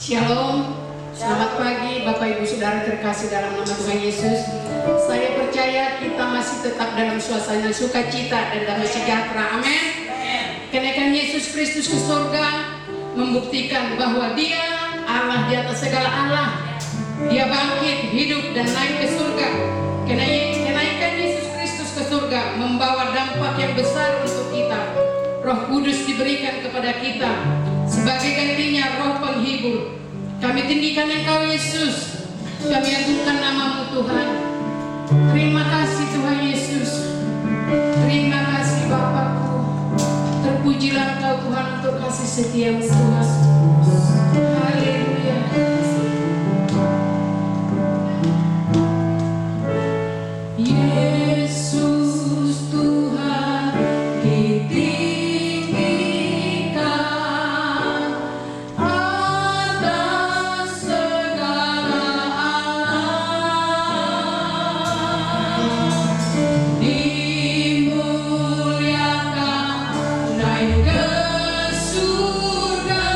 Shalom, selamat pagi Bapak Ibu Saudara terkasih dalam nama Tuhan Yesus. Saya percaya kita masih tetap dalam suasana sukacita dan damai sejahtera. Amin. Kenaikan Yesus Kristus ke surga membuktikan bahwa Dia Allah di atas segala Allah. Dia bangkit, hidup dan naik ke surga. Kenaikan Yesus Kristus ke surga membawa dampak yang besar untuk kita. Roh Kudus diberikan kepada kita sebagai gantinya roh penghibur. Kami tinggikan Engkau Yesus. Kami agungkan nama-Mu Tuhan. Terima kasih Tuhan Yesus. Terima kasih Bapakku. Terpujilah Engkau Tuhan untuk kasih setia-Mu Tuhan. Haleluya. Yesus Tuhan ditinggikan atas segala alam, dimuliakan naik ke surga.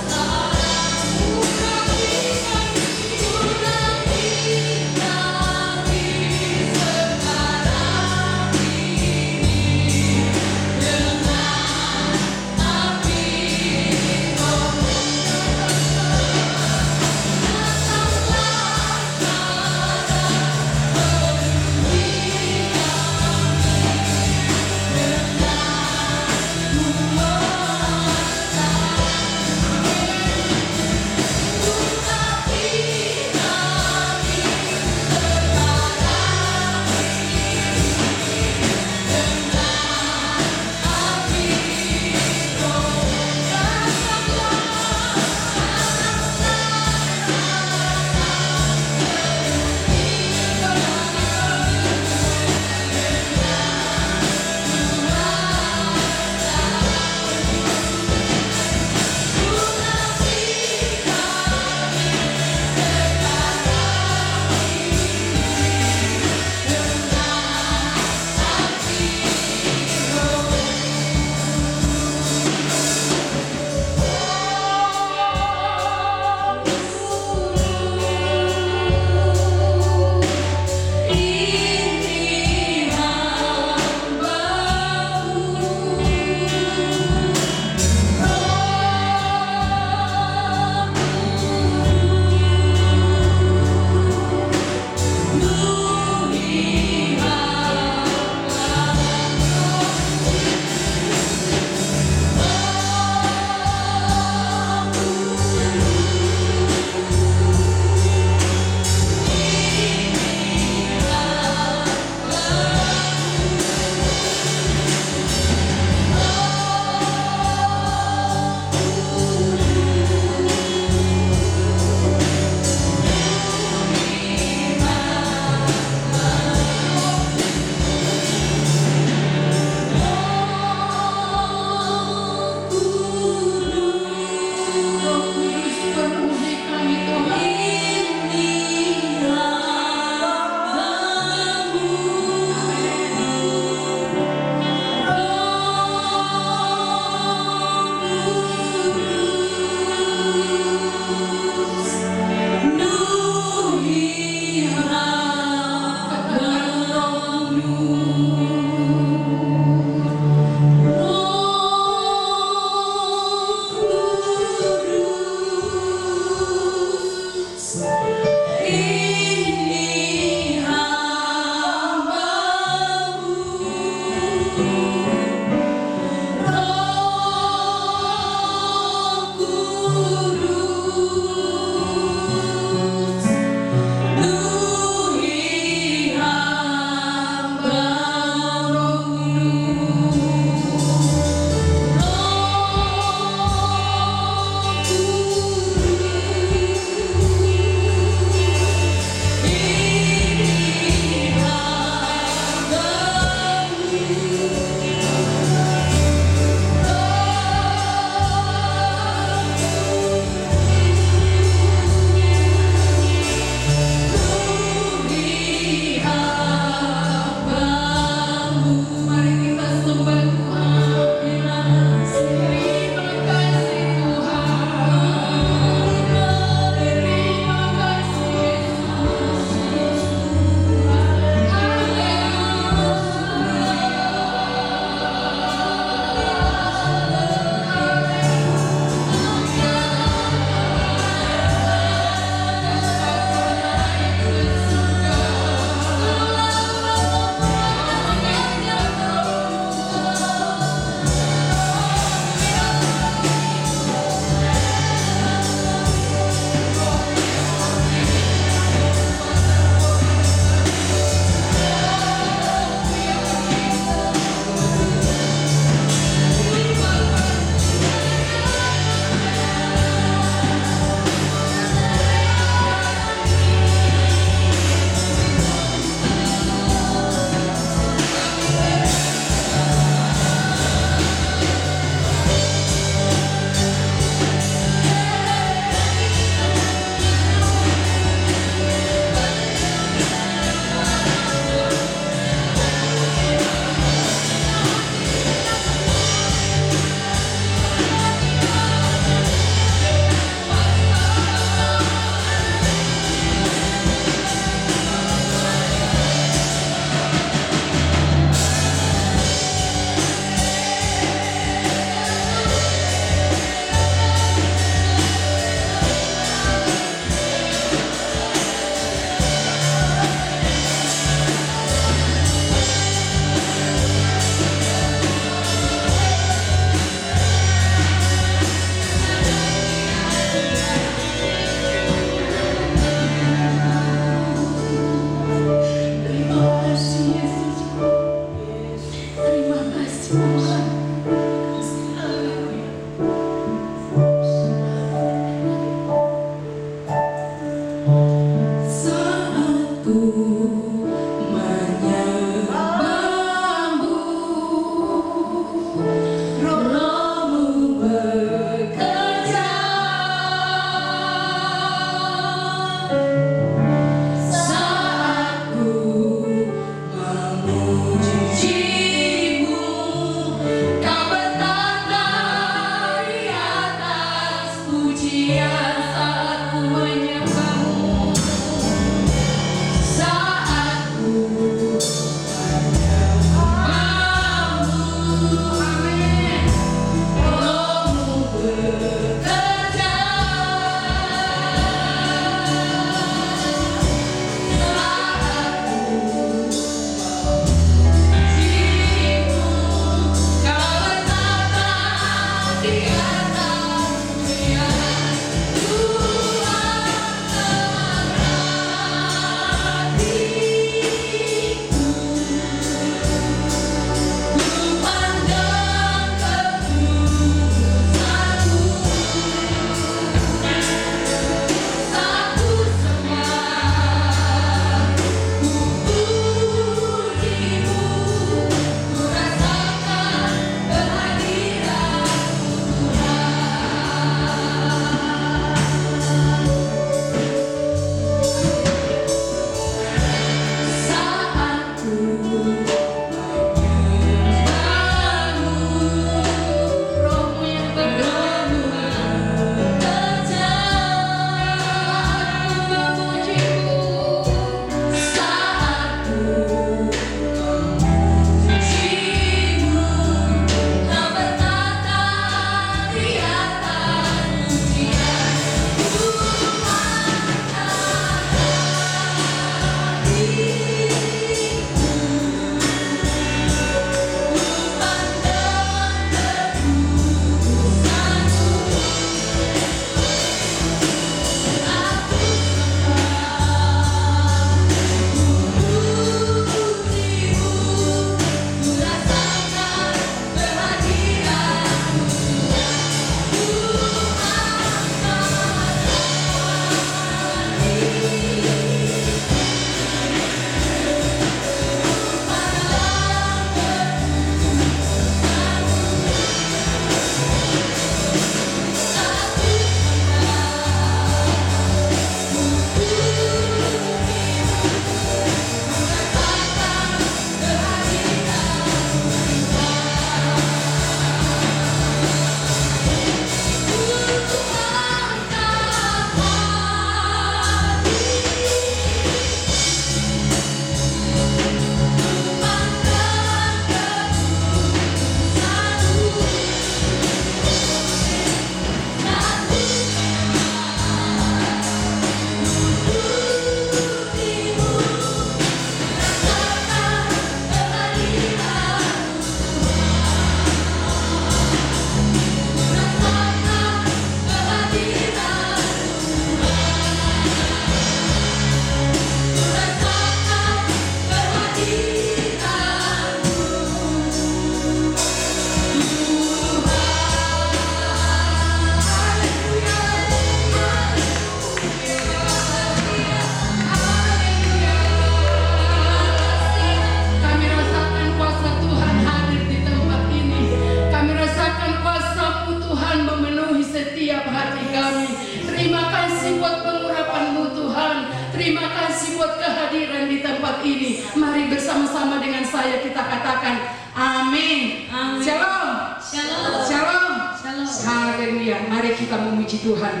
Terima kasih buat kehadiran di tempat ini. Mari bersama-sama dengan saya kita katakan amin. Amin. Shalom. Shalom. Shalom. Shalom. Haleluya. Mari kita memuji Tuhan.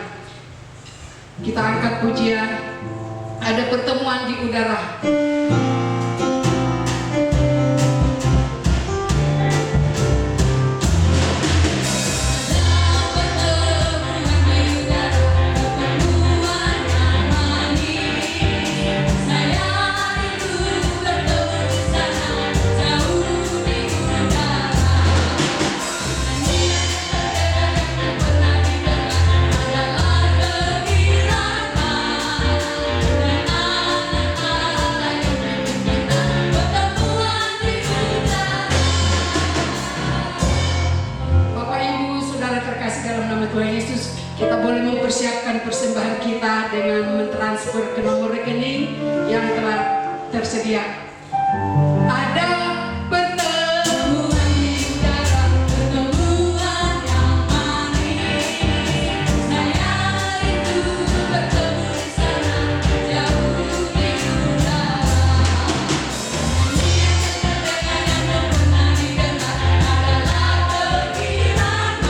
Kita angkat pujian. Ada pertemuan di udara. Tuhan Yesus, kita boleh mempersiapkan persembahan kita dengan mentransfer ke nomor rekening yang telah tersedia. Ada pertemuan di udara, pertemuan yang manis. Saya itu bertemu di sana, jauh di udara. Nyanyian ketegangan yang pernah didengar adalah kehilangan.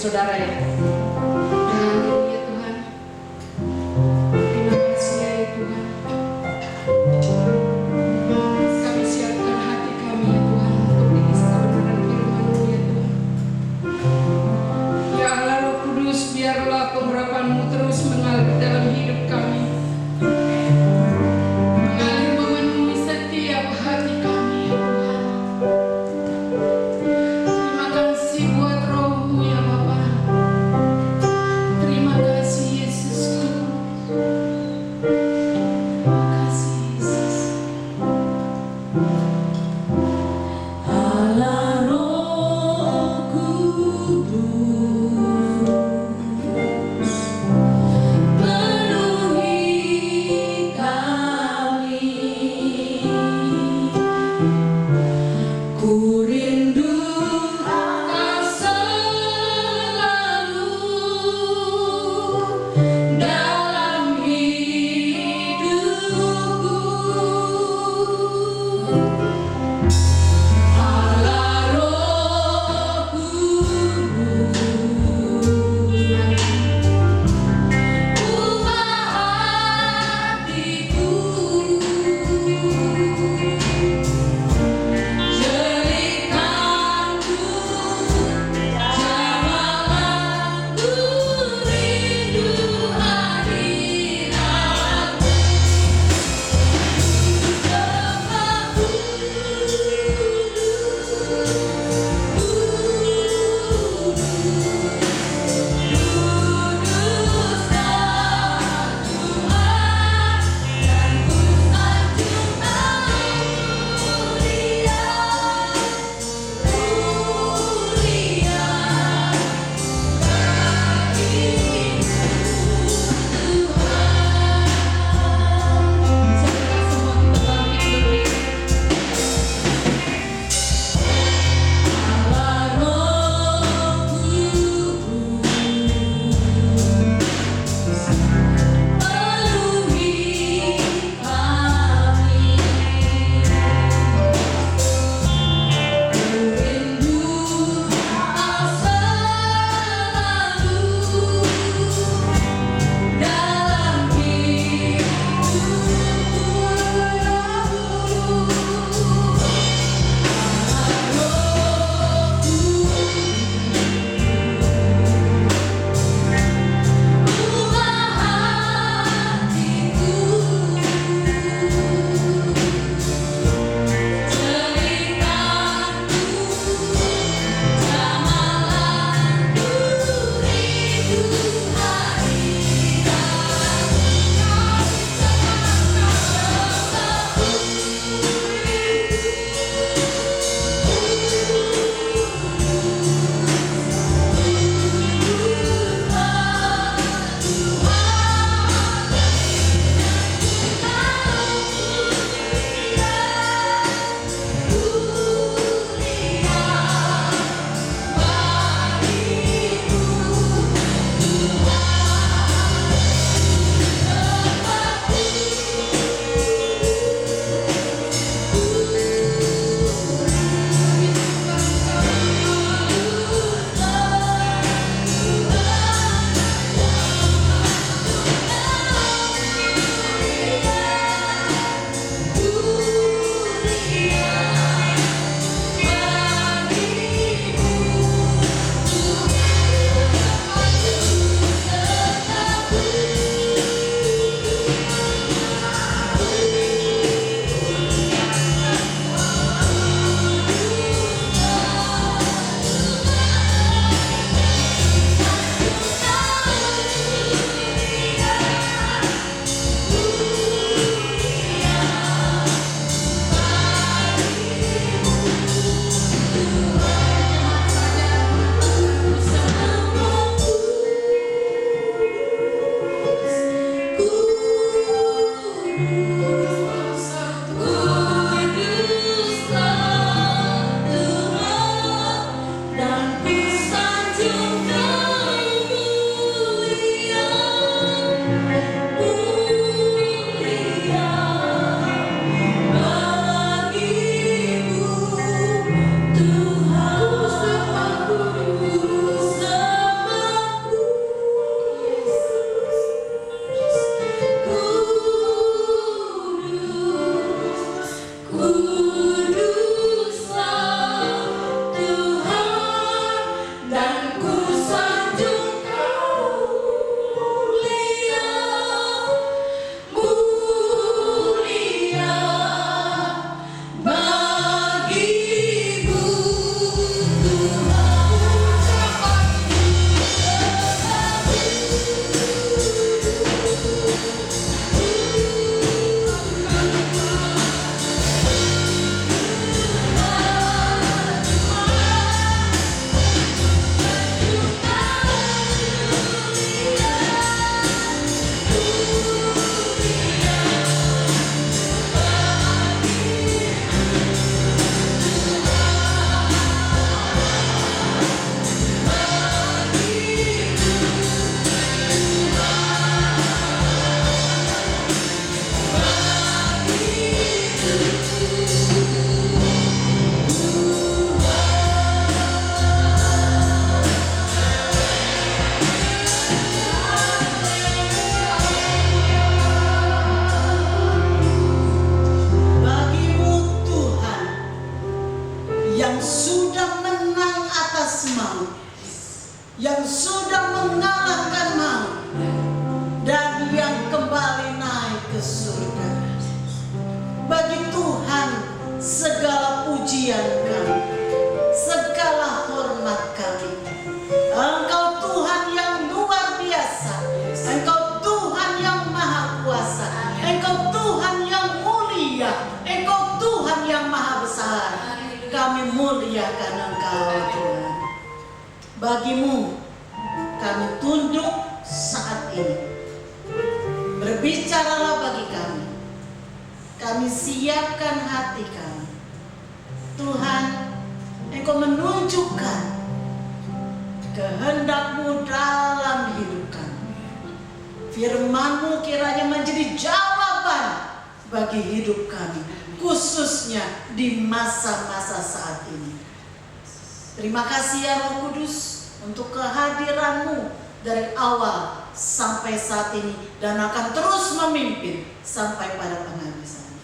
Saudara ya, haleluya Tuhan, terima kasih ya Tuhan. Kami siapkan hati kami ya Tuhan untuk diisi kebenaran firman-Mu ya Tuhan. Ya Allah Roh Kudus, biarlah pengurapan-Mu terus mengalir dalam hidup kami, mengalir memenuhi setiap hati kami ya Tuhan. Terima kasih buat Roh-Mu ya Bapa. yang sudah mengalahkan maut dan yang kembali naik ke surga. Bagi Tuhan segala pujian kami, segala hormat kami. Engkau Tuhan yang luar biasa, Engkau Tuhan yang maha kuasa, Engkau Tuhan yang mulia, Engkau Tuhan yang maha besar. Kami muliakan Engkau Tuhan. Bagimu kami tunduk saat ini. Berbicaralah bagi kami. Kami siapkan hati kami. Tuhan, Engkau menunjukkan kehendak-Mu dalam hidup kami. Firman-Mu kiranya menjadi jawaban bagi hidup kami, khususnya di masa-masa saat ini. Terima kasih ya Roh Kudus untuk kehadiran-Mu dari awal sampai saat ini dan akan terus memimpin sampai pada penghabisan.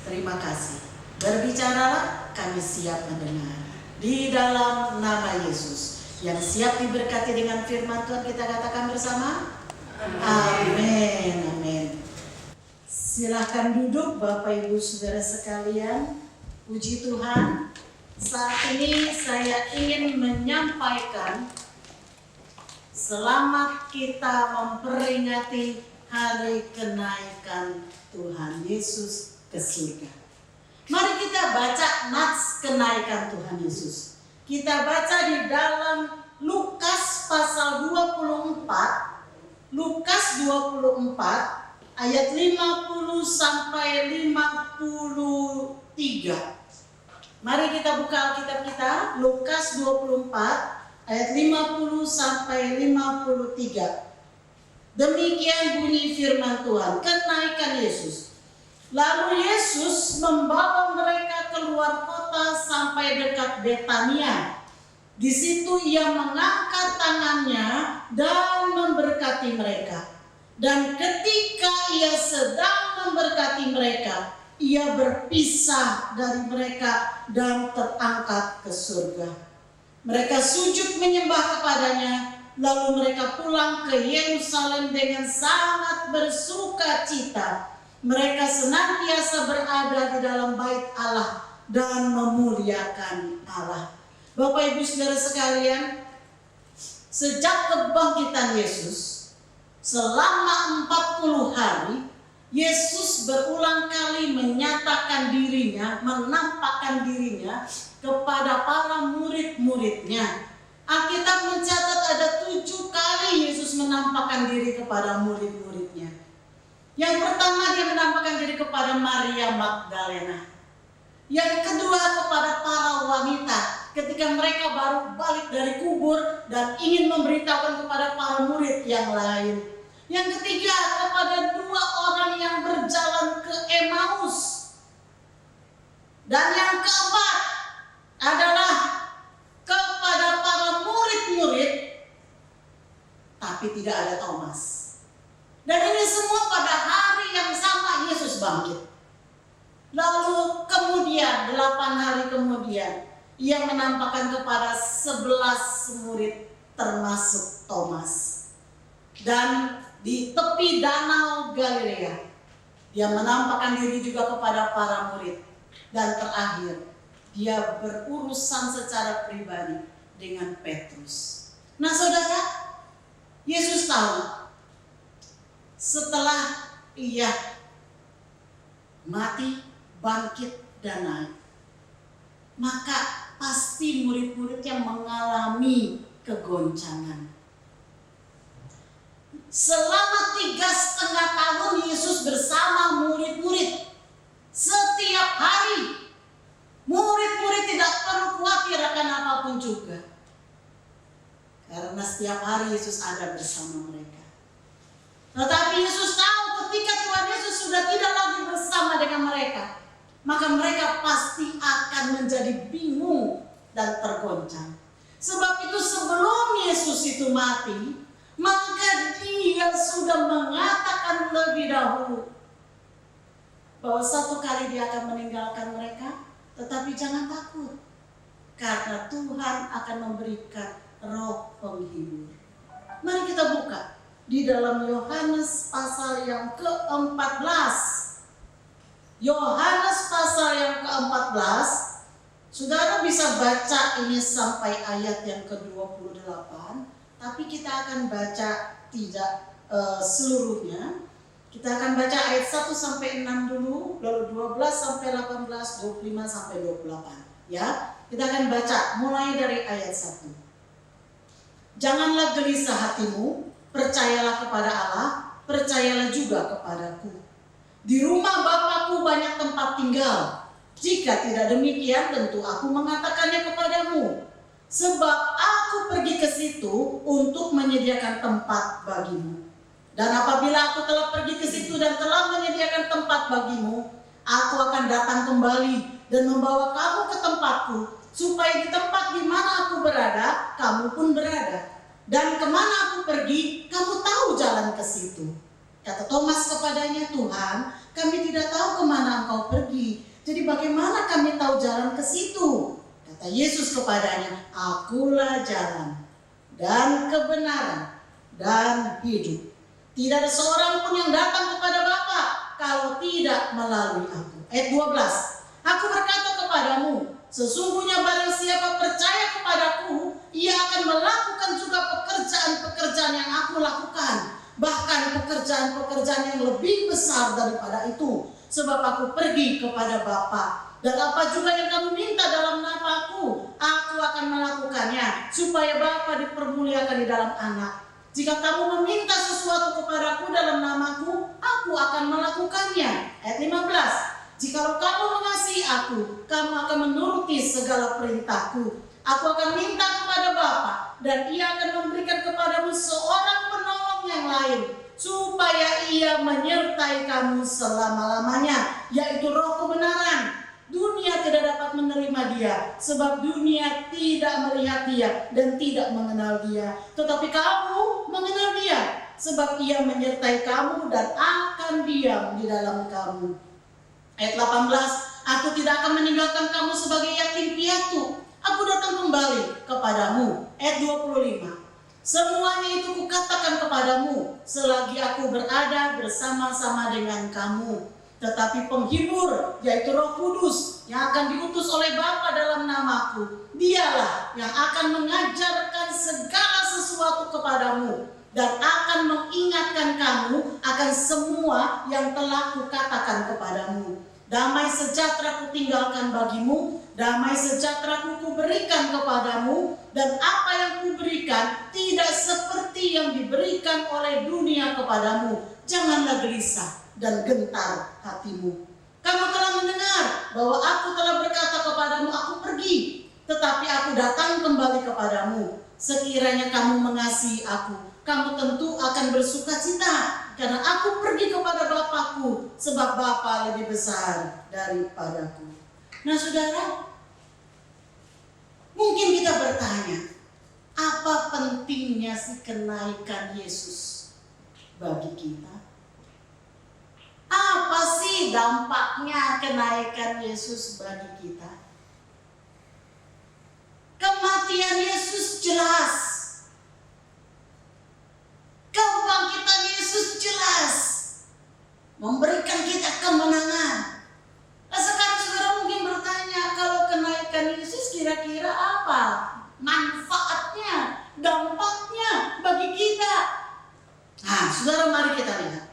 Terima kasih. Berbicaralah, kami siap mendengar. Di dalam nama Yesus yang siap diberkati dengan firman Tuhan, kita katakan bersama. Amin. Amin. Silahkan duduk Bapak Ibu Saudara sekalian. Puji Tuhan. Saat ini saya ingin menyampaikan selamat kita memperingati hari kenaikan Tuhan Yesus ke surga. Mari kita baca nats kenaikan Tuhan Yesus. Kita baca di dalam Lukas pasal 24, Lukas 24 ayat 50 sampai 53. Mari kita buka Alkitab kita, Lukas 24 ayat 50 sampai 53. Demikian bunyi firman Tuhan, kenaikan Yesus. Lalu Yesus membawa mereka keluar kota sampai dekat Betania. Di situ ia mengangkat tangannya dan memberkati mereka. Dan ketika ia sedang memberkati mereka, ia berpisah dari mereka dan terangkat ke surga. Mereka sujud menyembah kepadanya, lalu mereka pulang ke Yerusalem dengan sangat bersuka cita. Mereka senantiasa berada di dalam bait Allah dan memuliakan Allah. Bapak Ibu Saudara sekalian, sejak kebangkitan Yesus, selama 40 hari, Yesus berulang kali menyatakan dirinya, menampakkan dirinya kepada para murid-muridnya. Alkitab mencatat ada 7 kali Yesus menampakkan diri kepada murid-muridnya. Yang pertama dia menampakkan diri kepada Maria Magdalena. Yang kedua kepada para wanita ketika mereka baru balik dari kubur dan ingin memberitahukan kepada para murid yang lain. Yang ketiga kepada dua orang yang berjalan ke Emmaus. Dan yang keempat adalah kepada para murid-murid, tapi tidak ada Thomas. Dan ini semua pada hari yang sama Yesus bangkit. Lalu kemudian 8 hari kemudian ia menampakkan kepada 11 murid termasuk Thomas. Dan di tepi danau Galilea dia menampakkan diri juga kepada para murid. Dan terakhir dia berurusan secara pribadi dengan Petrus. Nah saudara, Yesus tahu setelah ia mati, bangkit dan naik, maka pasti murid-muridnya mengalami kegoncangan. Selama 3,5 tahun Yesus bersama murid-murid. Setiap hari murid-murid tidak perlu khawatir akan apapun juga, karena setiap hari Yesus ada bersama mereka. Tetapi Yesus tahu ketika Tuhan Yesus sudah tidak lagi bersama dengan mereka, maka mereka pasti akan menjadi bingung dan tergoncang. Sebab itu sebelum Yesus itu mati, maka dia sudah mengatakan lebih dahulu bahwa satu kali dia akan meninggalkan mereka, tetapi jangan takut, karena Tuhan akan memberikan roh penghibur. Mari kita buka di dalam Yohanes pasal yang ke-14. Yohanes pasal yang ke-14, saudara bisa baca ini sampai ayat yang ke-28, tapi kita akan baca tidak seluruhnya. Kita akan baca ayat 1 sampai 6 dulu, lalu 12 sampai 18, 25 sampai 28. Ya, kita akan baca mulai dari ayat 1. Janganlah gelisah hatimu, percayalah kepada Allah, percayalah juga kepadaku. Di rumah Bapakku banyak tempat tinggal. Jika tidak demikian, tentu aku mengatakannya kepadamu. Sebab aku pergi ke situ untuk menyediakan tempat bagimu. Dan apabila aku telah pergi ke situ dan telah menyediakan tempat bagimu, aku akan datang kembali dan membawa kamu ke tempatku, supaya di tempat di mana aku berada, kamu pun berada. Dan kemana aku pergi, kamu tahu jalan ke situ. Kata Thomas kepadanya, Tuhan, kami tidak tahu kemana engkau pergi. Jadi bagaimana kami tahu jalan ke situ? Kata Yesus kepadanya, akulah jalan dan kebenaran dan hidup. Tidak ada seorang pun yang datang kepada Bapa kalau tidak melalui aku. Ayat 12. Aku berkata kepadamu, sesungguhnya barang siapa percaya kepadaku, ia akan melakukan juga pekerjaan-pekerjaan yang aku lakukan. Bahkan pekerjaan-pekerjaan yang lebih besar daripada itu. Sebab aku pergi kepada Bapa. Dan apa juga yang kamu minta dalam namaku, aku akan melakukannya, supaya Bapa dipermuliakan di dalam Anak. Jika kamu meminta sesuatu kepadaku dalam namaku, aku akan melakukannya. Ayat 15. Jikalau kamu mengasihi aku, kamu akan menuruti segala perintahku. Aku akan minta kepada Bapa, dan ia akan memberikan kepadamu seorang penolong yang lain, supaya ia menyertai kamu selama-lamanya, yaitu Roh kebenaran. Dunia tidak dapat menerima dia, sebab dunia tidak melihat dia dan tidak mengenal dia. Tetapi kamu mengenal dia, sebab ia menyertai kamu dan akan diam di dalam kamu. Ayat 18, aku tidak akan meninggalkan kamu sebagai yatim piatu. Aku datang kembali kepadamu. Ayat 25, semuanya itu kukatakan kepadamu selagi aku berada bersama-sama dengan kamu. Tetapi penghibur, yaitu Roh Kudus yang akan diutus oleh Bapa dalam namaku, dialah yang akan mengajarkan segala sesuatu kepadamu dan akan mengingatkan kamu akan semua yang telah kukatakan kepadamu. Damai sejahtera kutinggalkan bagimu, damai sejahtera kuberikan kepadamu, dan apa yang kuberikan tidak seperti yang diberikan oleh dunia kepadamu. janganlah gelisah dan gentar hatimu. Kamu telah mendengar bahwa aku telah berkata kepadamu, aku pergi, tetapi aku datang kembali kepadamu. Sekiranya kamu mengasihi aku, kamu tentu akan bersuka cita, karena aku pergi kepada Bapakku, sebab Bapa lebih besar daripadaku. Nah saudara, mungkin kita bertanya, apa pentingnya sih kenaikan Yesus bagi kita? Apa sih dampaknya kenaikan Yesus bagi kita? Kematian Yesus jelas. Kebangkitan Yesus jelas. Memberikan kita kemenangan. Nah sekarang saudara mungkin bertanya, kalau kenaikan Yesus kira-kira apa manfaatnya, dampaknya bagi kita? Nah saudara, mari kita lihat.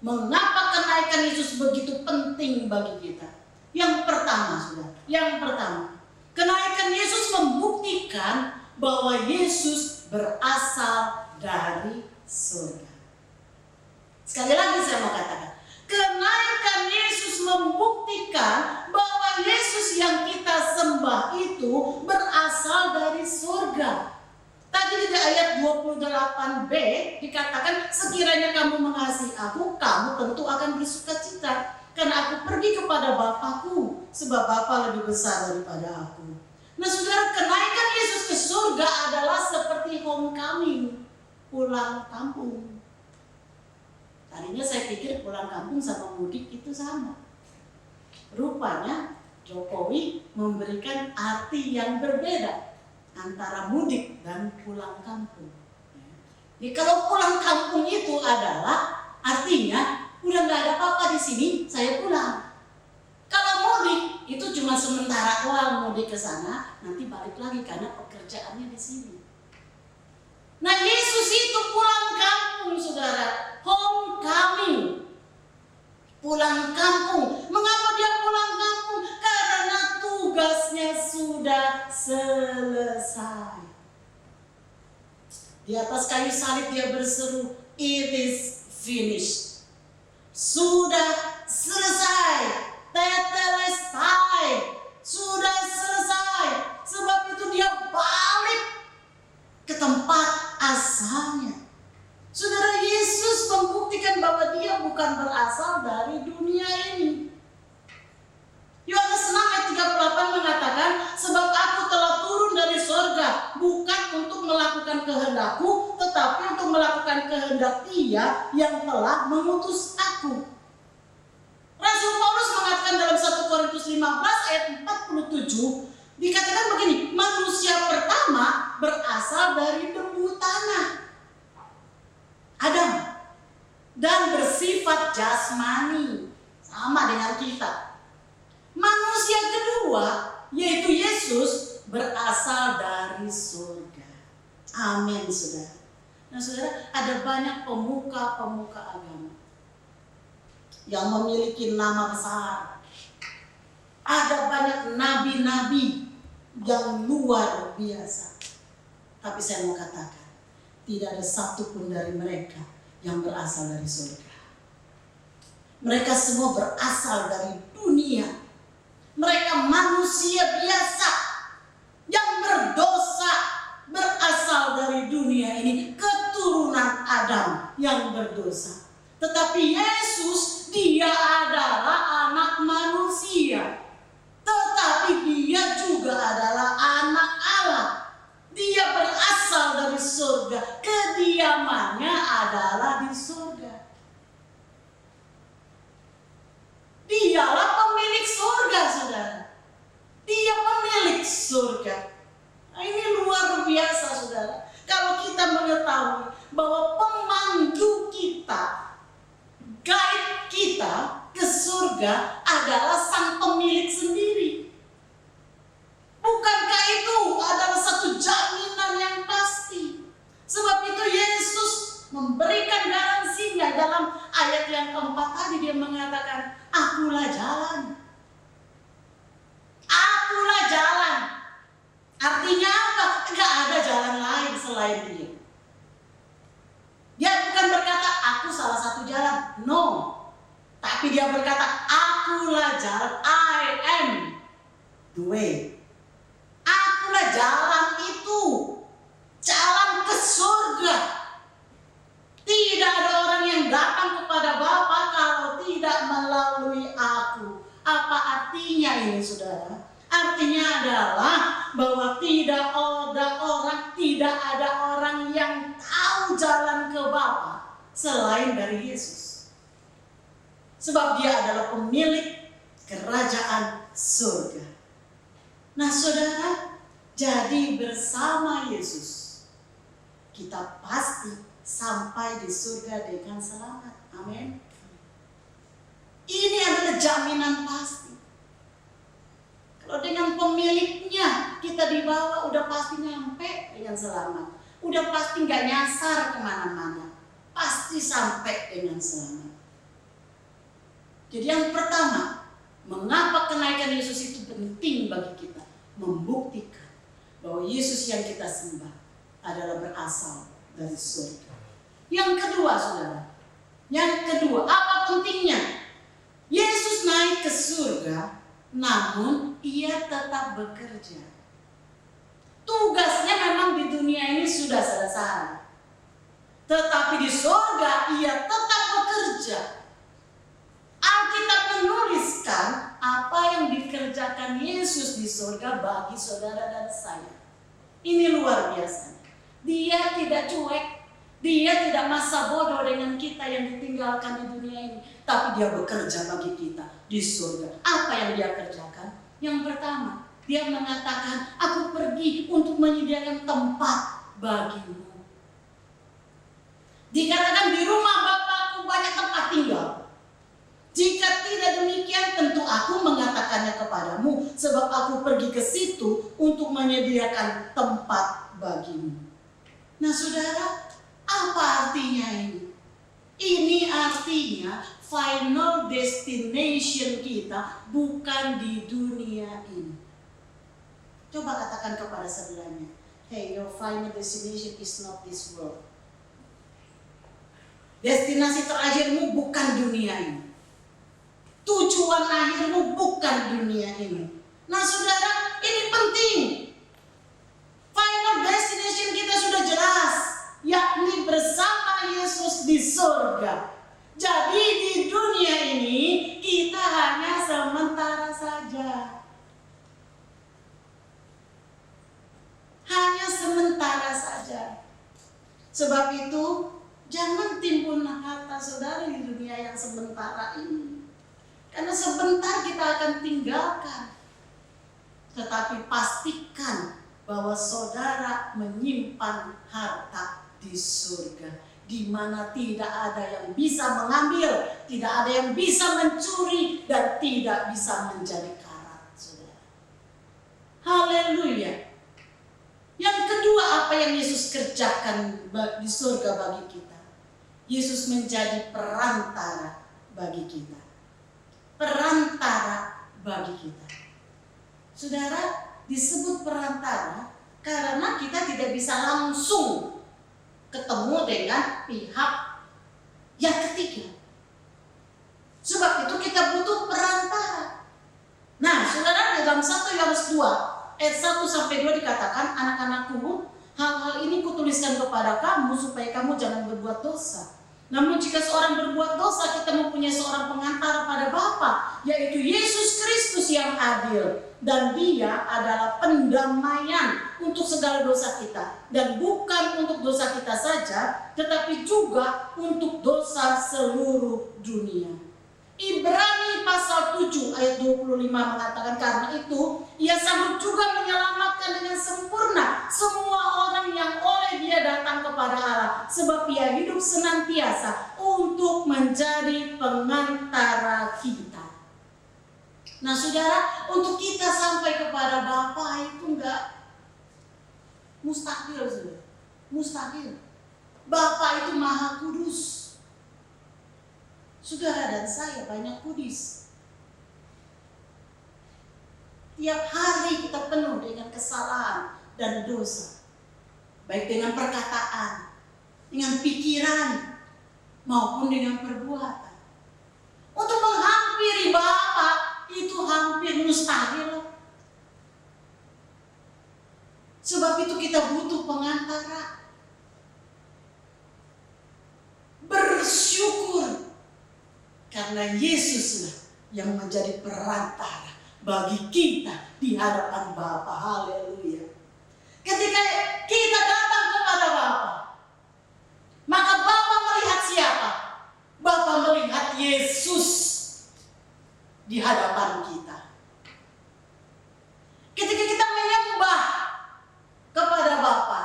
Mengapa kenaikan Yesus begitu penting bagi kita? Yang pertama saudara, kenaikan Yesus membuktikan bahwa Yesus berasal dari surga. Sekali lagi saya mau katakan, kenaikan Yesus membuktikan bahwa Yesus yang kita sembah itu berasal dari surga. Tadi di ayat 28b dikatakan, sekiranya kamu mengasihi aku, kamu tentu akan bersuka cita, karena aku pergi kepada Bapakku, sebab Bapa lebih besar daripada aku. Nah saudara, kenaikan Yesus ke surga adalah seperti homecoming, pulang kampung. Tadinya saya pikir pulang kampung sama mudik itu sama. Rupanya Jokowi memberikan arti yang berbeda antara mudik dan pulang kampung. Jadi kalau pulang kampung itu adalah artinya udah nggak ada apa-apa di sini, saya pulang. Kalau mudik itu cuma sementara doang, mudik ke sana, nanti balik lagi karena pekerjaannya di sini. Nah Yesus itu pulang kampung saudara, homecoming, pulang kampung. Mengapa dia pulang kampung? Karena tugasnya sudah selesai. Di atas kayu salib dia berseru, it is finished. Sudah selesai. Tetelestai. Sudah selesai. Sebab itu dia balik ke tempat asalnya. Saudara, Yesus membuktikan bahwa dia bukan berasal dari dunia ini. Yohanes 6 ayat 38 mengatakan, sebab aku telah turun dari sorga, bukan untuk melakukan kehendakku, tetapi untuk melakukan kehendak Dia yang telah mengutus aku. Rasul Paulus mengatakan dalam 1 Korintus 15 ayat 47, dikatakan begini, manusia pertama berasal dari debu tanah, Adam, dan bersifat jasmani, sama dengan kita. Manusia kedua, yaitu Yesus, berasal dari surga. Amin, saudara. Nah, saudara, ada banyak pemuka-pemuka agama yang memiliki nama besar. Ada banyak nabi-nabi yang luar biasa. Tapi saya mau katakan, tidak ada satupun dari mereka yang berasal dari surga. Mereka semua berasal dari dunia. Mereka manusia biasa yang berdosa, berasal dari dunia ini, keturunan Adam yang berdosa. Tetapi Yesus, dia adalah anak manusia, tetapi dia juga adalah anak Allah. Dia berasal dari surga, kediamannya adalah di surga. Dialah pemilik surga, saudara. Dia pemilik surga. Nah, ini luar biasa, saudara. Kalau kita mengetahui bahwa pemandu kita, guide kita ke surga adalah sang pemilik sendiri. Bukankah itu adalah satu jaminan yang pasti? Sebab itu Yesus memberikan garansinya dalam ayat yang keempat tadi. Dia mengatakan, akulah jalan. Akulah jalan. Artinya apa? Enggak ada jalan lain selain Dia. Dia bukan berkata, aku aku salah satu jalan. No. Tapi dia berkata, akulah jalan, I am the way. Akulah jalan itu. Jalan ke surga. Tidak ada orang yang datang kepada Bapa kalau tidak melalui aku. Apa artinya ini, saudara? Artinya adalah bahwa tidak ada orang yang tahu jalan ke Bapa selain dari Yesus. Sebab dia adalah pemilik kerajaan surga. Nah, saudara, jadi bersama Yesus kita pasti sampai di surga dengan selamat. Amin. Ini adalah jaminan pasti. Kalau dengan pemiliknya kita dibawa, udah pasti nyampe dengan selamat. Udah pasti gak nyasar kemana-mana. Pasti sampai dengan selamat. Jadi yang pertama, mengapa kenaikan Yesus itu penting bagi kita? Membuktikan bahwa Yesus yang kita sembah adalah berasal dari surga. Yang kedua, saudara. Yang kedua, apa pentingnya? Yesus naik ke surga, namun ia tetap bekerja. Tugasnya memang di dunia ini sudah selesai. Tetapi di surga ia tetap bekerja. Alkitab menuliskan apa yang dikerjakan Yesus di surga bagi saudara dan saya. Ini luar biasa. Dia tidak cuek. Dia tidak masa bodoh dengan kita yang ditinggalkan di dunia ini. Tapi dia bekerja bagi kita di surga. Apa yang dia kerjakan? Yang pertama, dia mengatakan, aku pergi untuk menyediakan tempat bagimu. Dikatakan di rumah Bapakku banyak tempat tinggal. Jika tidak demikian, tentu aku mengatakannya kepadamu, sebab aku pergi ke situ untuk menyediakan tempat bagimu. Nah, saudara, apa artinya ini? Ini artinya final destination kita bukan di dunia ini. Coba katakan kepada sebelahnya, hey, your final destination is not this world. Destinasi terakhirmu bukan dunia ini. Tujuan akhirmu bukan dunia ini. Nah, saudara, ini penting. Final destination kita sudah jelas, yakni bersama Yesus di surga. Jadi di dunia ini kita hanya sementara saja. Hanya sementara saja. Sebab itu jangan timbul kata saudara di dunia yang sementara ini. Karena sebentar kita akan tinggalkan. Tetapi pastikan bahwa saudara menyimpan harta di surga, di mana tidak ada yang bisa mengambil, tidak ada yang bisa mencuri, dan tidak bisa menjadi karat, saudara. Haleluya. Yang kedua, apa yang Yesus kerjakan di surga bagi kita? Yesus menjadi perantara bagi kita. Perantara bagi kita. Saudara, disebut perantara karena kita tidak bisa langsung ketemu dengan pihak yang ketiga. Sebab itu kita butuh perantara. Nah, saudara, dalam 1 Yohanes 2 ayat 1-2 dikatakan, anak-anakku, hal-hal ini kutuliskan kepada kamu supaya kamu jangan berbuat dosa. Namun jika seorang berbuat dosa, kita mempunyai seorang pengantara pada Bapa, yaitu Yesus Kristus yang adil. Dan dia adalah pendamaian untuk segala dosa kita. Dan bukan untuk dosa kita saja, tetapi juga untuk dosa seluruh dunia. Ibrani pasal 7 ayat 25 mengatakan, karena itu ia sanggup juga menyelamatkan dengan sempurna semua orang yang oleh dia datang kepada Allah, sebab ia hidup senantiasa untuk menjadi pengantara kita. Nah, saudara, untuk kita sampai kepada Bapa itu enggak mustahil, saudara. Mustahil. Bapa itu maha kudus. Saudara dan saya banyak kudis. Tiap hari kita penuh dengan kesalahan dan dosa. Baik dengan perkataan, dengan pikiran, maupun dengan perbuatan. Untuk menghampiri Bapa itu hampir mustahil. Sebab itu kita butuh pengantara. Bersyukur karena Yesuslah yang menjadi perantara bagi kita di hadapan Bapa. Haleluya. Ketika kita datang kepada Bapa, maka Bapa melihat siapa? Bapa melihat Yesus di hadapan kita. Ketika kita menyembah kepada Bapa,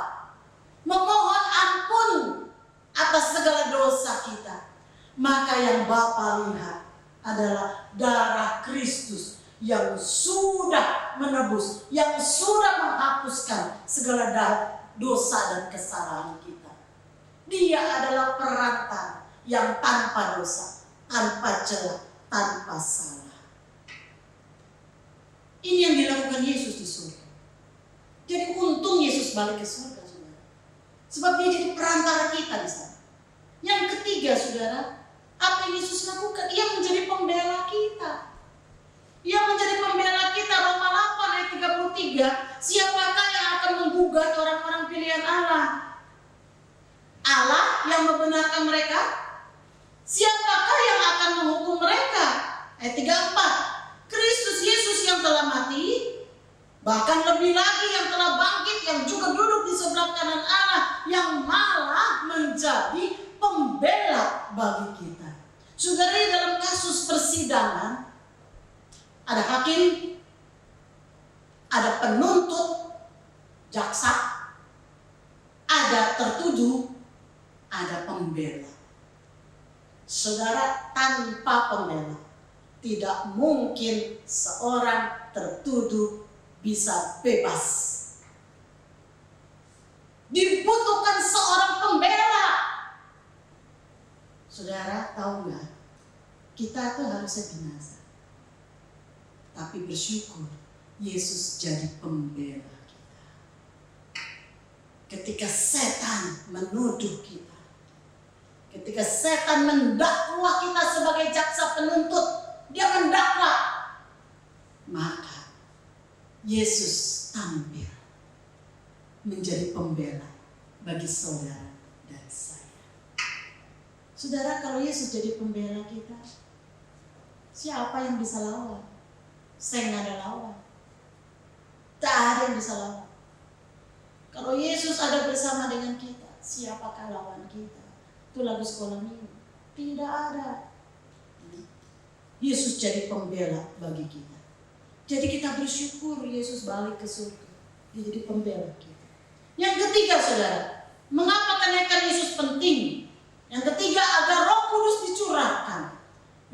memohon ampun atas segala dosa kita, maka yang Bapa lihat adalah darah Kristus yang sudah menebus, yang sudah menghapuskan segala dosa dan kesalahan kita. Dia adalah perantara yang tanpa dosa, tanpa celah, tanpa salah. Ini yang dilakukan Yesus di surga. Jadi untung Yesus balik ke surga, saudara. Sebab dia jadi perantara kita di sana. Yang ketiga, saudara, apa yang Yesus lakukan? Ia menjadi pembela kita. Ia menjadi pembela kita. Roma 8 ayat 33. Siapakah yang akan menggugat orang-orang pilihan Allah? Allah yang membenarkan mereka? Siapakah yang akan menghukum mereka? Ayat 34. Kristus Yesus yang telah mati, bahkan lebih lagi yang telah bangkit, yang juga duduk di sebelah kanan Allah, yang malah menjadi pembela bagi kita. Saudara, dalam kasus persidangan ada hakim, ada penuntut, jaksa, ada tertuduh, ada pembela. Saudara, tanpa pembela tidak mungkin seorang tertuduh bisa bebas. Dibutuhkan seorang pembela. Saudara tahu nggak? Kita tuh harusnya binasa. Tapi bersyukur Yesus jadi pembela kita. Ketika setan menuduh kita, ketika setan mendakwa kita sebagai jaksa penuntut, dia mendakwa, maka Yesus tampil menjadi pembela bagi saudara dan saya. Saudara, kalau Yesus jadi pembela kita, siapa yang bisa lawan? Saya nggak ada lawan. Tak ada yang bisa lawan. Kalau Yesus ada bersama dengan kita, siapakah lawan kita? Itu lagu sekolah minggu. Tidak ada. Yesus jadi pembela bagi kita. Jadi kita bersyukur Yesus balik ke surga. Dia jadi pembela kita. Yang ketiga, saudara, mengapa kenaikan Yesus penting? Yang ketiga, agar Roh Kudus dicurahkan.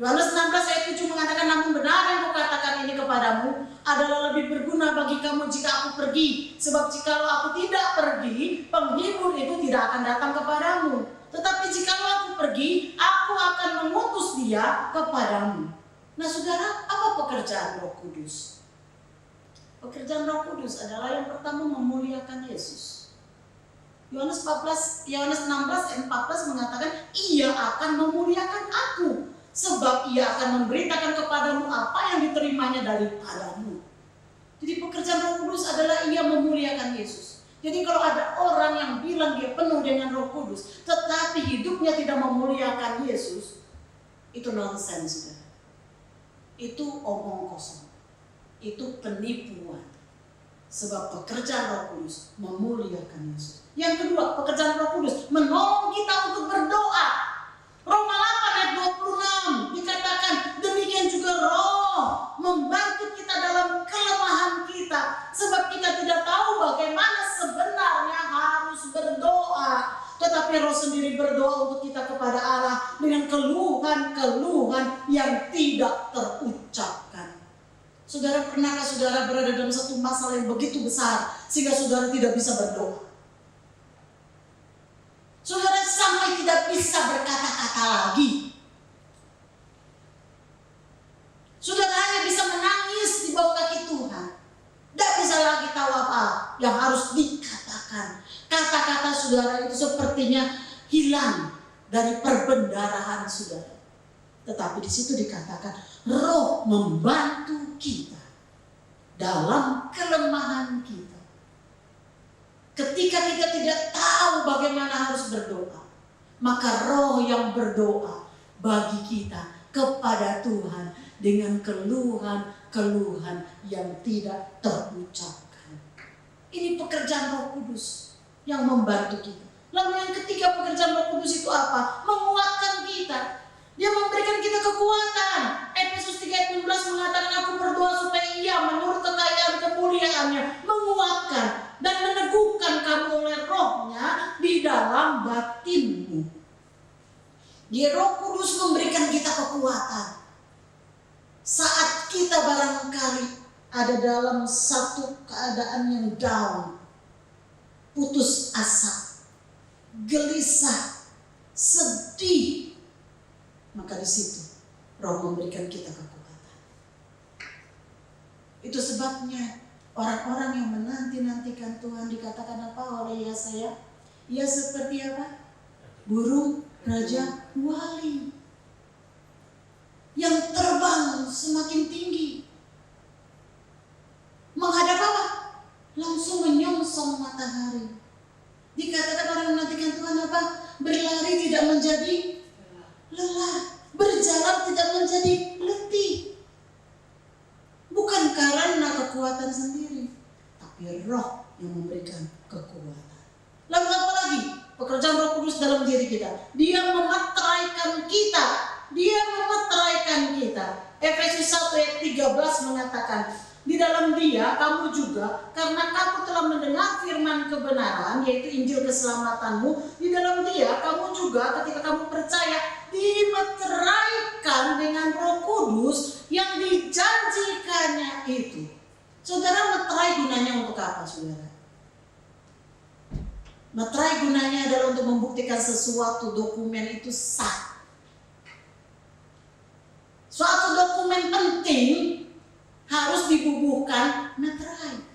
Yohanes 16 ayat 7 mengatakan, namun benar yang kukatakan ini kepadamu adalah lebih berguna bagi kamu jika aku pergi. Sebab jikalau aku tidak pergi, penghibur itu tidak akan datang kepadamu. Tetapi jikalau aku pergi, aku akan mengutus dia kepadamu. Nah saudara, apa pekerjaan Roh Kudus? Pekerjaan Roh Kudus adalah yang pertama memuliakan Yesus. Yohanes 16 ayat 14 mengatakan, ia akan memuliakan aku. Sebab ia akan memberitakan kepadamu apa yang diterimanya daripadamu. Jadi pekerjaan Roh Kudus adalah ia memuliakan Yesus. Jadi kalau ada orang yang bilang dia penuh dengan Roh Kudus, tetapi hidupnya tidak memuliakan Yesus, itu nonsens. Itu omong kosong. Itu penipuan. Sebab pekerjaan Roh Kudus memuliakan Yesus. Yang kedua, pekerjaan Roh Kudus menolong kita untuk berdoa. Roma 8 ayat 26 dikatakan, demikian juga Roh membantu kita dalam kelemahan kita, sebab kita tidak tahu bagaimana sebenarnya harus berdoa, tetapi Roh sendiri berdoa untuk kita kepada Allah dengan keluhan-keluhan yang tidak terucapkan. Saudara, pernahkah saudara berada dalam satu masalah yang begitu besar sehingga saudara tidak bisa berdoa? Saudara sampai tidak bisa berkata-kata lagi. Saudara hanya bisa menangis di bawah kaki Tuhan. Tidak bisa lagi tahu apa yang harus dikatakan. Kata-kata saudara itu sepertinya hilang dari perbendarahan saudara. Tetapi di situ dikatakan Roh membantu kita dalam kelemahan kita. Ketika kita tidak tahu bagaimana harus berdoa, maka Roh yang berdoa bagi kita kepada Tuhan dengan keluhan-keluhan yang tidak terucapkan. Ini pekerjaan Roh Kudus yang membantu kita. Lalu yang ketiga, pekerjaan Roh Kudus itu apa? Menguatkan kita. Dia memberikan kita kekuatan. Efesus 3:16 mengatakan, aku berdoa supaya Ia menurut kekayaan kemuliaannya menguatkan dan meneguhkan kamu oleh Roh-Nya di dalam batinmu. Dia Roh Kudus memberikan kita kekuatan. Saat kita barangkali ada dalam satu keadaan yang down, putus asa, gelisah, sedih, maka di situ Roh memberikan kita kekuatan. Itu sebabnya orang-orang yang menanti-nantikan Tuhan dikatakan apa oleh Yesaya? Ia seperti apa? Burung raja wali yang terbang semakin tinggi. Menghadap apa? Langsung menyongsong matahari. Dikatakan orang menantikan Tuhan apa? Berlari tidak menjadi lelah, berjalan tidak menjadi letih. Bukan karena kekuatan sendiri, tapi Roh yang memberikan kekuatan. Lalu apa lagi? Pekerjaan Roh Kudus dalam diri kita. Dia memeteraikan kita. Dia memeteraikan kita. Efesus 1:13 mengatakan, di dalam Dia kamu juga, karena kamu telah mendengar firman kebenaran, yaitu Injil keselamatanmu, di dalam Dia kamu juga ketika kamu percaya dimeteraikan dengan Roh Kudus yang dijanjikannya itu. Saudara, meterai gunanya untuk apa, saudara? Meterai gunanya adalah untuk membuktikan sesuatu dokumen itu sah. Suatu dokumen penting harus dibubuhkan meterai.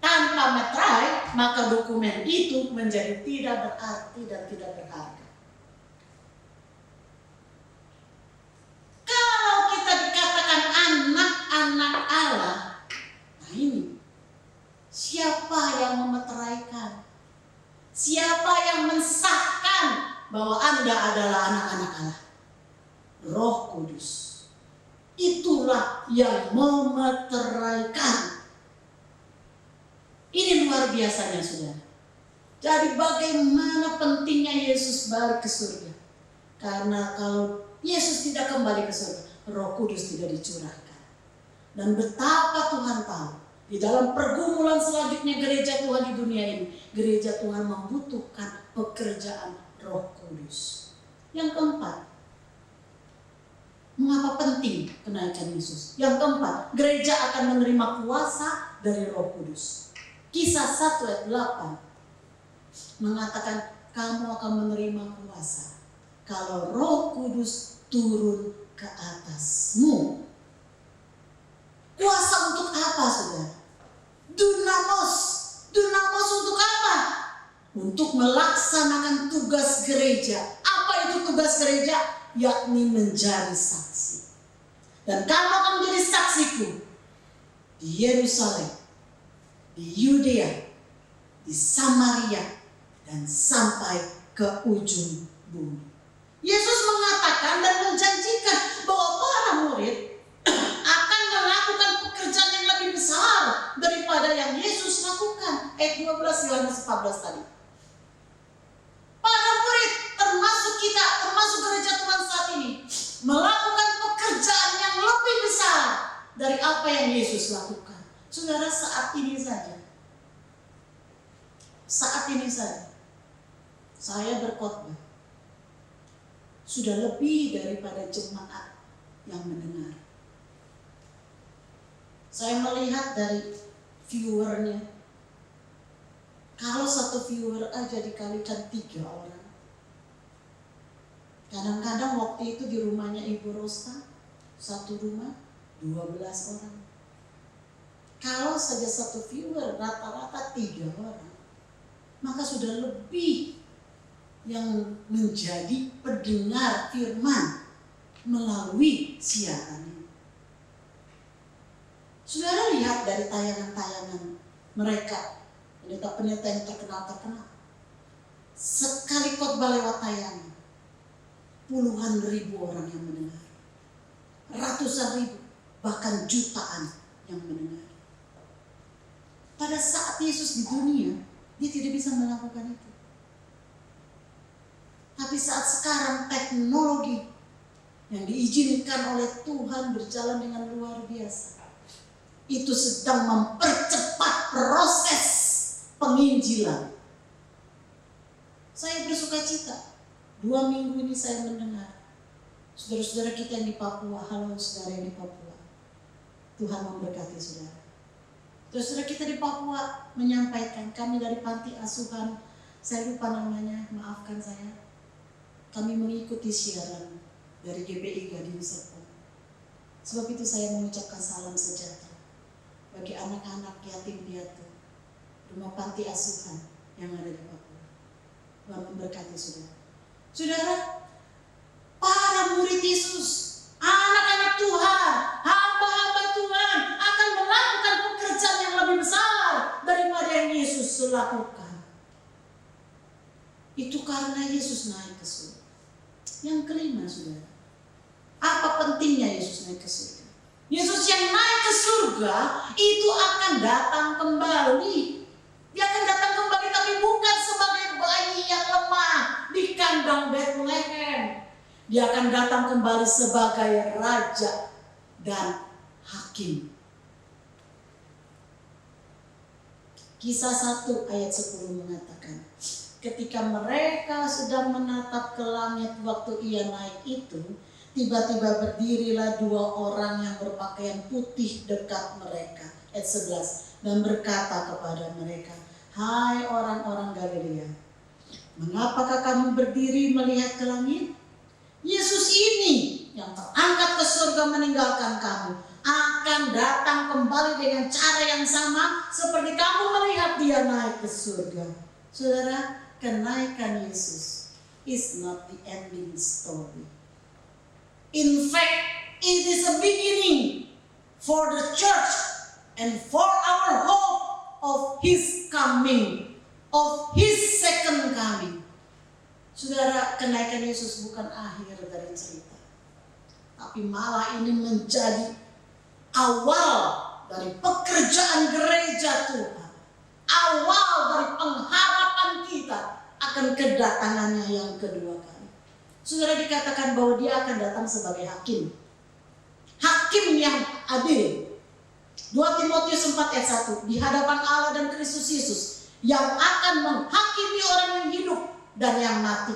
Tanpa meterai, maka dokumen itu menjadi tidak berarti dan tidak berharga. Kalau kita dikatakan anak-anak Allah, nah ini, siapa yang memeteraikan? Siapa yang mensahkan bahwa Anda adalah anak-anak Allah? Roh Kudus. Itulah yang memeteraikan. Ini luar biasanya, saudara. Jadi bagaimana pentingnya Yesus balik ke surga? Karena kalau Yesus tidak kembali ke surga, Roh Kudus tidak dicurahkan. Dan betapa Tuhan tahu, di dalam pergumulan selanjutnya gereja Tuhan di dunia ini, gereja Tuhan membutuhkan pekerjaan Roh Kudus. Yang keempat, mengapa penting kenaikan Yesus? Yang keempat, gereja akan menerima kuasa dari Roh Kudus. Kisah 1:8 mengatakan, kamu akan menerima kuasa kalau Roh Kudus turun ke atasmu. Kuasa untuk apa, saudara? Dunamos. Dunamos untuk apa? Untuk melaksanakan tugas gereja. Apa itu tugas gereja? Yakni menjadi saksi. Dan kamu akan menjadi saksiku di Yerusalem, di Yudea, di Samaria, dan sampai ke ujung bumi. Yesus mengatakan dan menjanjikan bahwa para murid akan melakukan pekerjaan yang lebih besar daripada yang Yesus lakukan. Ayat 12 Yohanes 14 tadi. Para murid, termasuk kita, termasuk gereja Tuhan saat ini, melakukan pekerjaan yang lebih besar dari apa yang Yesus lakukan. Saudara, saat ini saja, saya berkhotbah. Sudah lebih daripada jemaat yang mendengar. Saya melihat dari viewernya. Kalau satu viewer aja dikalikan 3 orang. Kadang-kadang waktu itu di rumahnya Ibu Rosta, satu rumah 12 orang. Kalau saja satu viewer rata-rata 3 orang, maka sudah lebih yang menjadi pendengar firman melalui siaran ini. Saudara lihat dari tayangan-tayangan mereka, pendeta-pendeta yang terkenal. Sekali khotbah lewat tayangan, puluhan ribu orang yang mendengar. Ratusan ribu, bahkan jutaan yang mendengar. Pada saat Yesus di dunia, dia tidak bisa melakukan itu. Tapi saat sekarang teknologi yang diizinkan oleh Tuhan berjalan dengan luar biasa, itu sedang mempercepat proses penginjilan. Saya bersuka cita. 2 minggu ini saya mendengar saudara-saudara kita yang di Papua. Halo saudara yang di Papua, Tuhan memberkati saudara. Saudara kita di Papua menyampaikan, kami dari panti asuhan, saya lupa namanya, maafkan saya. Kami mengikuti siaran dari GBI Gading Serpong. Sebab itu saya mengucapkan salam sejahtera bagi anak-anak yatim piatu, rumah panti asuhan yang ada di Papua. Tuhan memberkati saudara. Saudara, para murid Yesus, anak-anak Tuhan, hamba-hamba Tuhan akan melakukan pekerjaan yang lebih besar daripada yang Yesus lakukan. Itu karena Yesus naik ke surga. Yang kelima, saudara, apa pentingnya Yesus naik ke surga? Yesus yang naik ke surga itu akan datang kembali. Dia akan datang kembali, tapi bukan sebagai bayi yang lemah di kandang Bethlehem. Dia akan datang kembali sebagai raja dan hakim. Kisah 1 ayat 10 mengatakan, ketika mereka sedang menatap ke langit waktu ia naik itu, tiba-tiba berdirilah 2 orang yang berpakaian putih dekat mereka. Ayat 11, dan berkata kepada mereka, hai orang-orang Galilea, mengapakah kamu berdiri melihat ke langit? Yesus ini yang terangkat ke surga meninggalkan kamu akan datang kembali dengan cara yang sama seperti kamu melihat dia naik ke surga. Saudara, kenaikan Yesus is not the ending story. In fact, it is a beginning for the church and for our hope of His coming, of His second coming. Saudara, kenaikan Yesus bukan akhir dari cerita, tapi malah ini menjadi awal dari pekerjaan gereja Tuhan, awal dari pengharapan kita akan kedatangannya yang kedua kali. Saudara, dikatakan bahwa dia akan datang sebagai hakim, hakim yang adil. 2 Timotius 4 ayat 1, di hadapan Allah dan Kristus Yesus yang akan menghakimi orang yang hidup dan yang mati.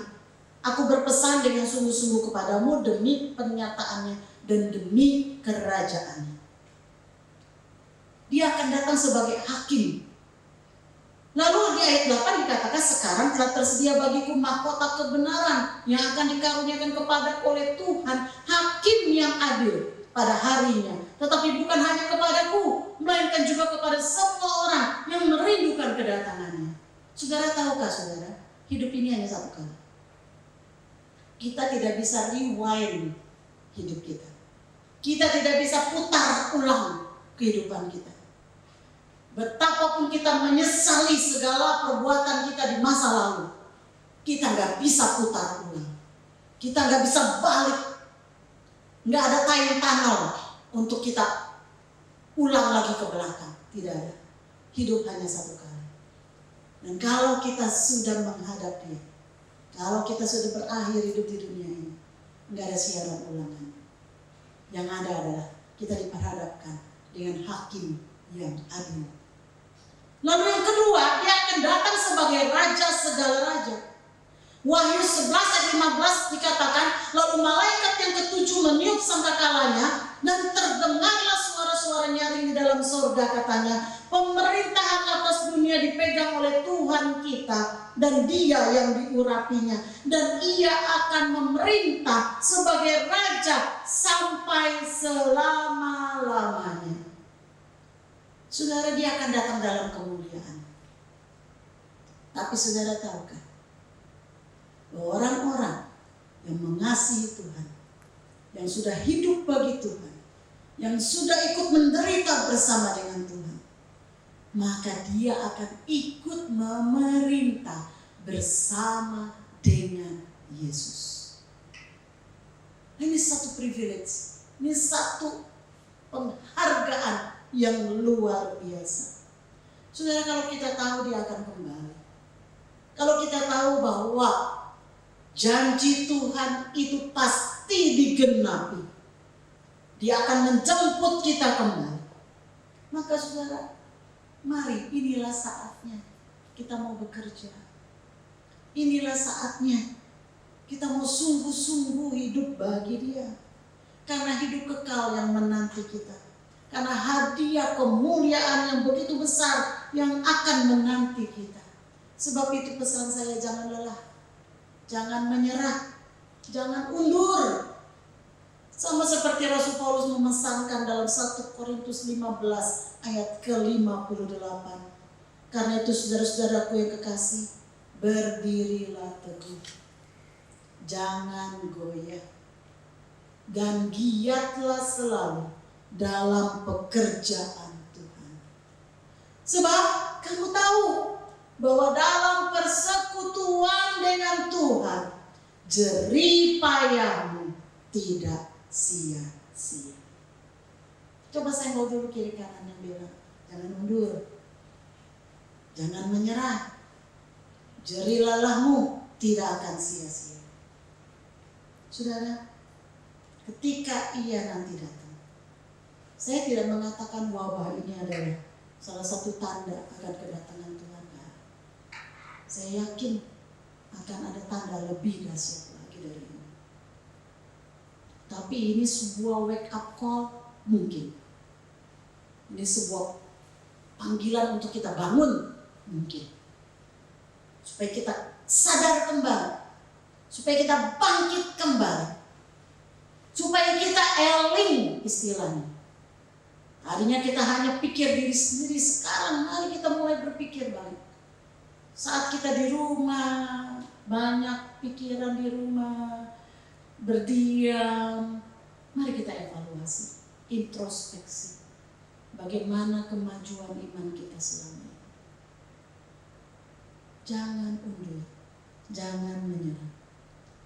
Aku berpesan dengan sungguh-sungguh kepadamu demi pernyataannya dan demi kerajaannya. Dia akan datang sebagai hakim. Lalu di ayat 8 dikatakan, sekarang telah tersedia bagiku mahkota kebenaran yang akan dikaruniakan kepada oleh Tuhan, hakim yang adil pada harinya. Tetapi bukan hanya kepadaku, melainkan juga kepada semua orang yang merindukan kedatangannya. Saudara, tahukah saudara, hidup ini hanya satu kali. Kita tidak bisa rewind hidup kita. Kita tidak bisa putar ulang kehidupan kita. Betapapun kita menyesali segala perbuatan kita di masa lalu, kita nggak bisa putar ulang. Kita nggak bisa balik. Nggak ada time tunnel untuk kita ulang lagi ke belakang. Tidak ada. Hidup hanya satu kali. Dan kalau kita sudah menghadapi, kalau kita sudah berakhir hidup di dunia ini, nggak ada siaran ulangan. Yang ada adalah kita diperhadapkan dengan hakim yang adil. Lalu yang kedua, dia akan datang sebagai raja segala raja. Wahyu 11 ayat 15 dikatakan, lalu malaikat yang ketujuh meniup sangkakalanya dan terdengarlah suara-suara nyaring di dalam surga, katanya, pemerintahan atas dunia dipegang oleh Tuhan kita dan Dia yang diurapinya, dan Ia akan memerintah sebagai raja sampai selama-lamanya. Saudara, dia akan datang dalam kemuliaan. Tapi saudara tahukah, bahwa orang-orang yang mengasihi Tuhan, yang sudah hidup bagi Tuhan, yang sudah ikut menderita bersama dengan Tuhan, maka dia akan ikut memerintah bersama dengan Yesus. Ini satu privilege, ini satu penghargaan yang luar biasa. Saudara, kalau kita tahu dia akan kembali, kalau kita tahu bahwa janji Tuhan itu pasti digenapi, dia akan menjemput kita kembali, maka saudara, mari, inilah saatnya kita mau bekerja. Inilah saatnya kita mau sungguh-sungguh hidup bagi dia. Karena hidup kekal yang menanti kita. Karena hadiah kemuliaan yang begitu besar yang akan menanti kita. Sebab itu pesan saya, jangan lelah, jangan menyerah, jangan undur. Sama seperti Rasul Paulus memesankan dalam 1 Korintus 15 ayat ke-58. Karena itu saudara-saudaraku yang kekasih, berdirilah teguh, jangan goyah, dan giatlah selalu dalam pekerjaan Tuhan. Sebab kamu tahu bahwa dalam persekutuan dengan Tuhan, jerih payahmu tidak sia-sia. Coba senggol dulu kiri kanan yang bilang, jangan mundur, jangan menyerah, jerih lelahmu tidak akan sia-sia. Saudara, ketika ia nanti datang, saya tidak mengatakan wabah ini adalah salah satu tanda akan kedatangan Tuhan. Saya yakin akan ada tanda lebih dahsyat lagi dari ini. Tapi ini sebuah wake up call mungkin. Ini sebuah panggilan untuk kita bangun mungkin. Supaya kita sadar kembali. Supaya kita bangkit kembali. Supaya kita eling istilahnya. Tadinya kita hanya pikir diri sendiri, sekarang mari kita mulai berpikir balik. Saat kita di rumah, banyak pikiran di rumah, berdiam, mari kita evaluasi, introspeksi. Bagaimana kemajuan iman kita selama ini. Jangan undur, jangan menyerah.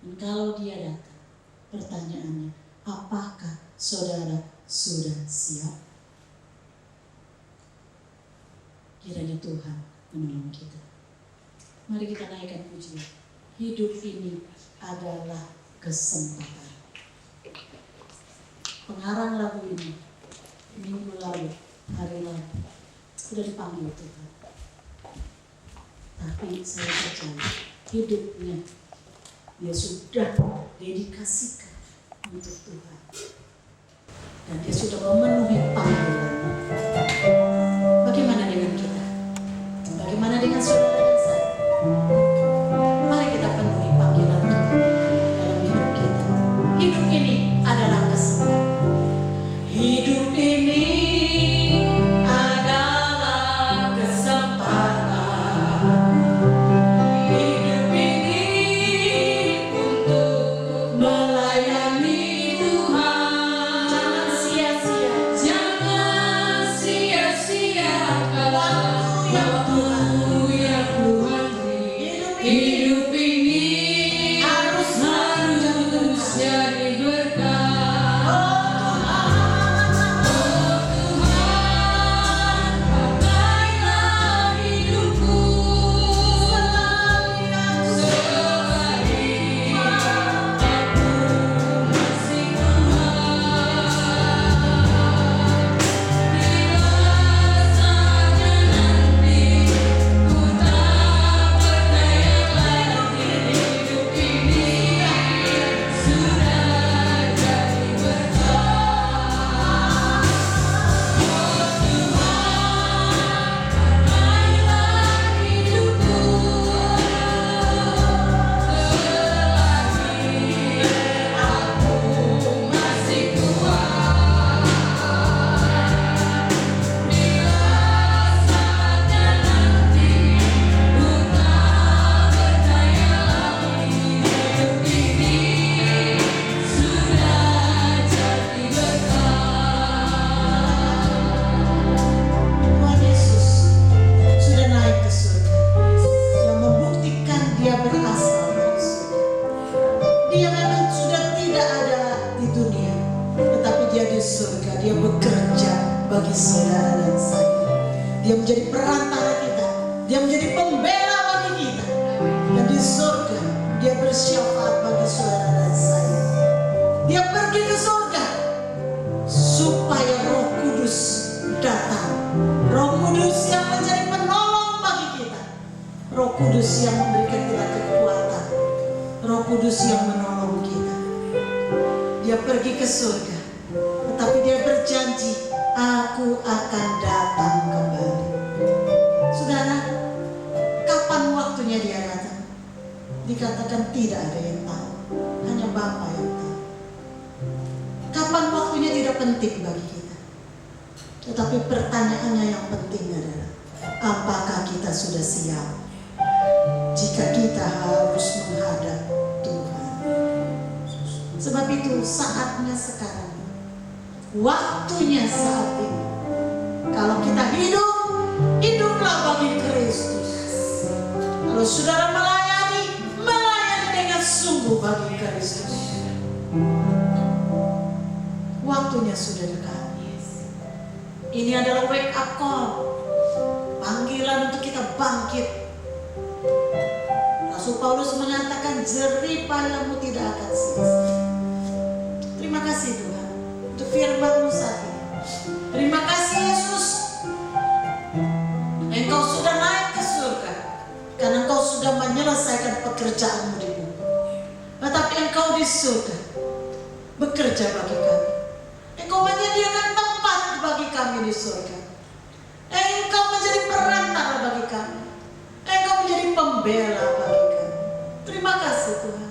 Dan kalau dia datang, pertanyaannya, apakah saudara sudah siap? Kiranya Tuhan menolong kita. Mari kita naikkan pujian. Hidup ini adalah kesempatan. Pengarang lagu ini minggu lalu, hari lalu, sudah dipanggil Tuhan. Tapi saya percaya hidupnya dia sudah dedikasikan untuk Tuhan. Dan dia sudah memenuhi panggilannya. Bagaimana dengan kita? Bagaimana dengan saudara dan saya? Mari kita penuhi panggilan Tuhan dalam hidup kita. Hidup ini adalah kesempatan. Hidup ini adalah kesempatan. Hidup ini untuk melayani Tuhan. Jangan sia-sia. Jangan sia-siakan waktu yang surga, dia bekerja bagi saudara dan saya. Dia menjadi perantara kita, dia menjadi pembela bagi kita. Dan di surga dia bersyafaat bagi saudara dan saya. Dia pergi ke surga supaya Roh Kudus datang. Roh Kudus yang menjadi penolong bagi kita. Roh Kudus yang memberikan kita kekuatan. Roh Kudus yang menolong kita. Dia pergi ke surga, tetapi dia berjanji, aku akan datang kembali. Saudara, kapan waktunya dia datang? Dikatakan tidak ada yang tahu, hanya Bapa yang tahu. Kapan waktunya tidak penting bagi kita. Tetapi pertanyaannya yang penting adalah, apakah kita sudah siap jika kita harus menghadap Tuhan? Sebab itu saatnya sekarang, waktunya saat ini. Kalau kita hidup, hiduplah bagi Kristus. Kalau saudara melayani, melayani dengan sungguh bagi Kristus. Waktunya sudah dekat. Ini adalah wake up call, panggilan untuk kita bangkit. Rasul Paulus mengatakan, jerih payahmu tidak akan sia-sia. Terima kasih Tuhan untuk firman-Mu saat ini. Terima kasih Yesus, Engkau sudah naik ke surga karena Engkau sudah menyelesaikan pekerjaan-Mu di bumi. Tetapi Engkau di surga bekerja bagi kami. Engkau menyediakan tempat bagi kami di surga. Engkau menjadi perantara bagi kami. Engkau menjadi pembela bagi kami. Terima kasih Tuhan.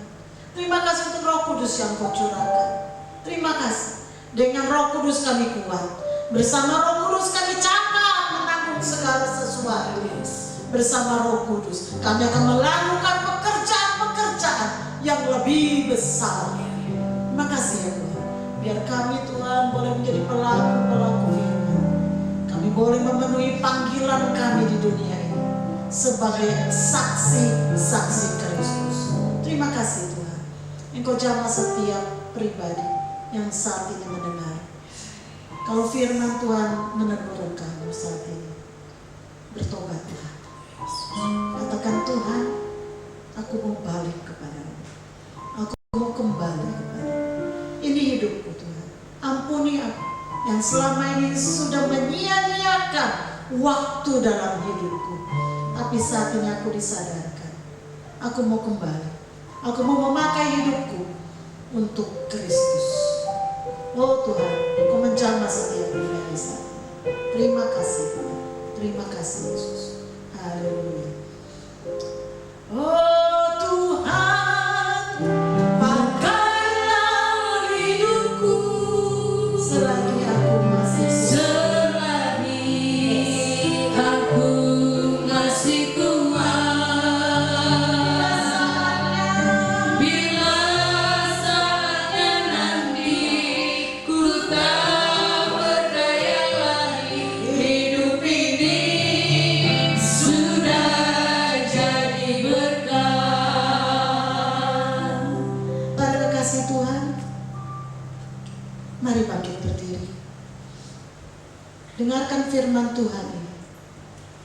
Terima kasih untuk Roh Kudus yang Kau curahkan. Terima kasih. Dengan Roh Kudus kami kuat. Bersama Roh Kudus kami cakap menanggung segala sesuatu. Bersama Roh Kudus kami akan melakukan pekerjaan-pekerjaan yang lebih besar. Terima kasih ya Tuhan. Biar kami Tuhan boleh menjadi pelaku-pelaku firman. Kami boleh memenuhi panggilan kami di dunia ini sebagai saksi-saksi Kristus. Terima kasih Tuhan. Engkau jamah setiap pribadi yang saat ini mendengar. Kalau firman Tuhan menegur engkau saat ini, bertobatlah. Katakan, Tuhan, aku mau balik kepadamu. Aku mau kembali kepadamu. Ini hidupku Tuhan. Ampuni aku yang selama ini sudah menyia-nyiakan waktu dalam hidupku. Tapi saat ini aku disadarkan. Aku mau kembali. Aku mau memakai hidupku untuk Kristus. Oh Tuhan, Kau menjamah setiap pribadi saat ini. Terima kasih Tuhan. Terima kasih Yesus. Haleluya. Oh Tuhan, pakailah hidupku selagi aku masih Mari bangkit berdiri. Dengarkan firman Tuhan ini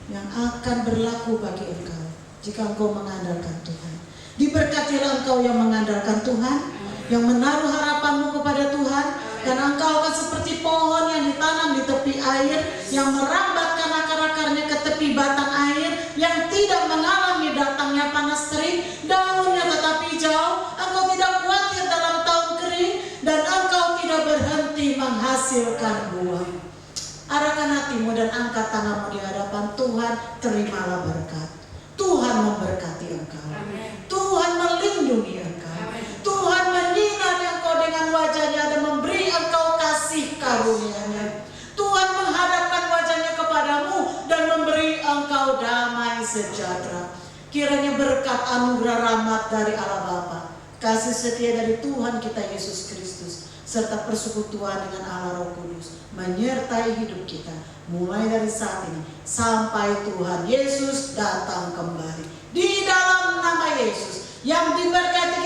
yang akan berlaku bagi engkau jika engkau mengandalkan Tuhan. Diberkatilah engkau yang mengandalkan Tuhan, yang menaruh harapanmu kepada Tuhan, dan engkau akan seperti pohon yang ditanam di tepi air, yang merambatkan akar-akarnya ke tepi batang air, yang tidak mengalami datangnya panas terik, daunnya tetap hijau. Engkau tidak khawatir dalam tahun kering, dan engkau tidak berhenti menghasilkan buah. Arahkan hatimu dan angkat tanganmu di hadapan Tuhan. Terimalah berkat. Tuhan memberkati engkau. Tuhan melindungi engkau. Tuhan menyinari engkau dengan wajahnya dan memberi engkau kasih karunia-Nya. Tuhan menghadapkan wajahnya kepadamu dan memberi engkau damai sejahtera. Kiranya berkat anugerah rahmat dari Allah Bapa, kasih setia dari Tuhan kita Yesus Kristus, serta persekutuan dengan Allah Roh Kudus menyertai hidup kita mulai dari saat ini sampai Tuhan Yesus datang kembali. Di dalam nama Yesus yang diberkati